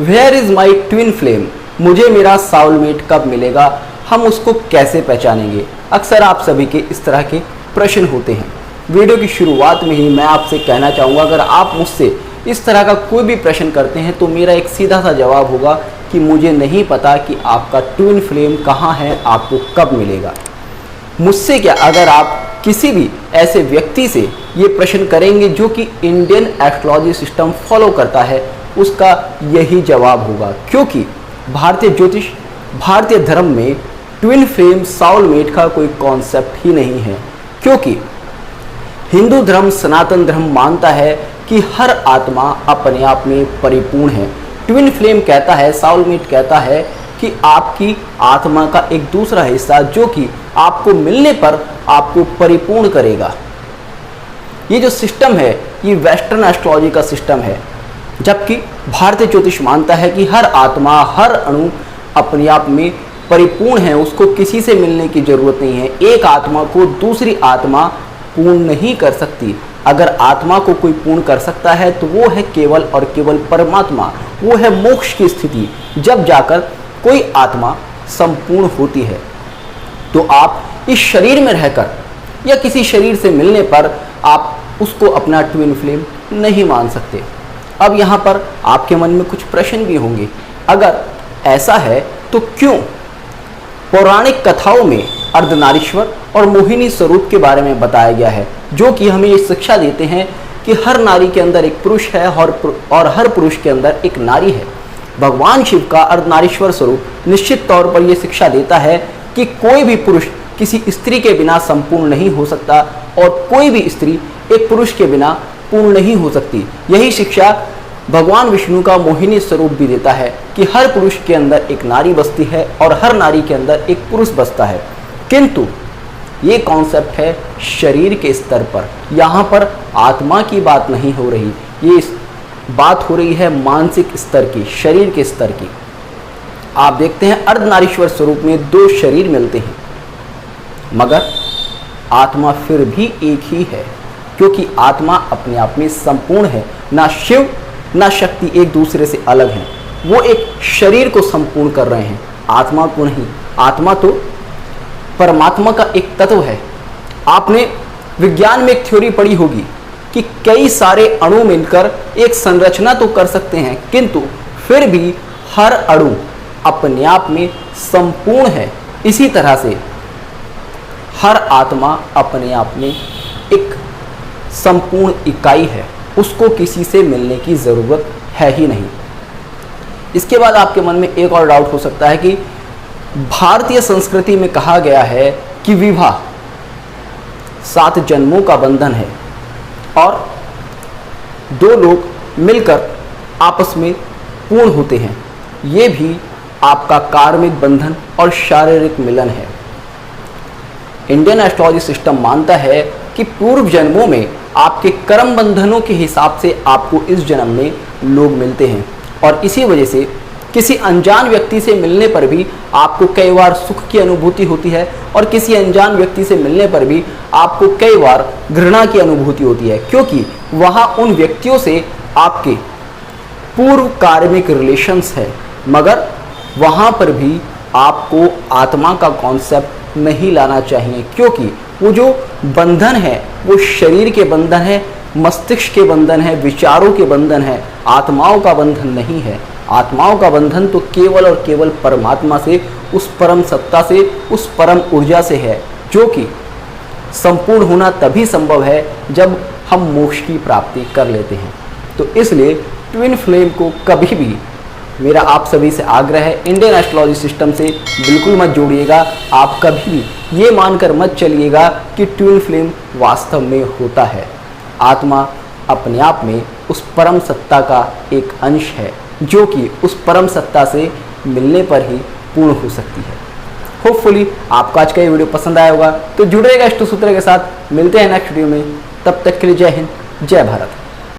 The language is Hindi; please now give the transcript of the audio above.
Where is my twin flame, मुझे मेरा साउलमेट कब मिलेगा, हम उसको कैसे पहचानेंगे। अक्सर आप सभी के इस तरह के प्रश्न होते हैं। वीडियो की शुरुआत में ही मैं आपसे कहना चाहूँगा, अगर आप मुझसे इस तरह का कोई भी प्रश्न करते हैं तो मेरा एक सीधा सा जवाब होगा कि मुझे नहीं पता कि आपका ट्विन फ्लेम कहाँ है, आपको कब मिलेगा। मुझसे क्या, अगर आप किसी भी ऐसे व्यक्ति से ये प्रश्न करेंगे जो कि इंडियन एस्ट्रोलॉजी सिस्टम फॉलो करता है, उसका यही जवाब होगा, क्योंकि भारतीय ज्योतिष, भारतीय धर्म में ट्विन फ्लेम साउलमेट का कोई कॉन्सेप्ट ही नहीं है। क्योंकि हिंदू धर्म, सनातन धर्म मानता है कि हर आत्मा अपने आप में परिपूर्ण है। ट्विन फ्लेम कहता है, साउलमेट कहता है कि आपकी आत्मा का एक दूसरा हिस्सा जो कि आपको मिलने पर आपको परिपूर्ण करेगा। ये जो सिस्टम है ये वेस्टर्न एस्ट्रोलॉजी का सिस्टम है, जबकि भारतीय ज्योतिष मानता है कि हर आत्मा, हर अणु अपने आप में परिपूर्ण है, उसको किसी से मिलने की जरूरत नहीं है। एक आत्मा को दूसरी आत्मा पूर्ण नहीं कर सकती। अगर आत्मा को कोई पूर्ण कर सकता है तो वो है केवल और केवल परमात्मा, वो है मोक्ष की स्थिति, जब जाकर कोई आत्मा संपूर्ण होती है। तो आप इस शरीर में रहकर या किसी शरीर से मिलने पर आप उसको अपना ट्विन फ्लेम नहीं मान सकते। अब यहाँ पर आपके मन में कुछ प्रश्न भी होंगे, अगर ऐसा है तो क्यों पौराणिक कथाओं में अर्धनारीश्वर और मोहिनी स्वरूप के बारे में बताया गया है, जो कि हमें ये शिक्षा देते हैं कि हर नारी के अंदर एक पुरुष है और हर पुरुष के अंदर एक नारी है। भगवान शिव का अर्धनारीश्वर स्वरूप निश्चित तौर पर यह शिक्षा देता है कि कोई भी पुरुष किसी स्त्री के बिना संपूर्ण नहीं हो सकता और कोई भी स्त्री एक पुरुष के बिना पूर्ण नहीं हो सकती। यही शिक्षा भगवान विष्णु का मोहिनी स्वरूप भी देता है कि हर पुरुष के अंदर एक नारी बसती है और हर नारी के अंदर एक पुरुष बसता है। किंतु ये कॉन्सेप्ट है शरीर के स्तर पर, यहाँ पर आत्मा की बात नहीं हो रही, ये बात हो रही है मानसिक स्तर की, शरीर के स्तर की। आप देखते हैं अर्धनारीश्वर स्वरूप में दो शरीर मिलते हैं, मगर आत्मा फिर भी एक ही है, क्योंकि आत्मा अपने आप में संपूर्ण है। ना शिव ना शक्ति एक दूसरे से अलग हैं, वो एक शरीर को संपूर्ण कर रहे हैं, आत्मा को नहीं। आत्मा तो परमात्मा का एक तत्व है। आपने विज्ञान में एक थ्योरी पढ़ी होगी कि कई सारे अणु मिलकर एक संरचना तो कर सकते हैं, किंतु फिर भी हर अणु अपने आप में संपूर्ण है। इसी तरह से हर आत्मा अपने आप में एक संपूर्ण इकाई है, उसको किसी से मिलने की ज़रूरत है ही नहीं। इसके बाद आपके मन में एक और डाउट हो सकता है कि भारतीय संस्कृति में कहा गया है कि विवाह 7 जन्मों का बंधन है और दो लोग मिलकर आपस में पूर्ण होते हैं। ये भी आपका कार्मिक बंधन और शारीरिक मिलन है। इंडियन एस्ट्रोलॉजी सिस्टम मानता है कि पूर्व जन्मों में आपके कर्म बंधनों के हिसाब से आपको इस जन्म में लोग मिलते हैं और इसी वजह से किसी अनजान व्यक्ति से मिलने पर भी आपको कई बार सुख की अनुभूति होती है और किसी अनजान व्यक्ति से मिलने पर भी आपको कई बार घृणा की अनुभूति होती है, क्योंकि वहाँ उन व्यक्तियों से आपके पूर्व कार्मिक रिलेशंस है। मगर वहाँ पर भी आपको आत्मा का कॉन्सेप्ट नहीं लाना चाहिए, क्योंकि वो जो बंधन है वो शरीर के बंधन है, मस्तिष्क के बंधन है, विचारों के बंधन है, आत्माओं का बंधन नहीं है। आत्माओं का बंधन तो केवल और केवल परमात्मा से, उस परम सत्ता से, उस परम ऊर्जा से है, जो कि संपूर्ण होना तभी संभव है जब हम मोक्ष की प्राप्ति कर लेते हैं। तो इसलिए ट्विन फ्लेम को कभी भी, मेरा आप सभी से आग्रह है, इंडियन एस्ट्रोलॉजी सिस्टम से बिल्कुल मत जोड़िएगा। आप कभी भी ये मानकर मत चलिएगा कि ट्विन फ्लेम वास्तव में होता है। आत्मा अपने आप में उस परम सत्ता का एक अंश है, जो कि उस परम सत्ता से मिलने पर ही पूर्ण हो सकती है। होपफुली आपको आज का ये वीडियो पसंद आया होगा, तो जुड़ेगा इष्ट सूत्र के साथ। मिलते हैं नेक्स्ट वीडियो में, तब तक के लिए जय हिंद, जय भारत।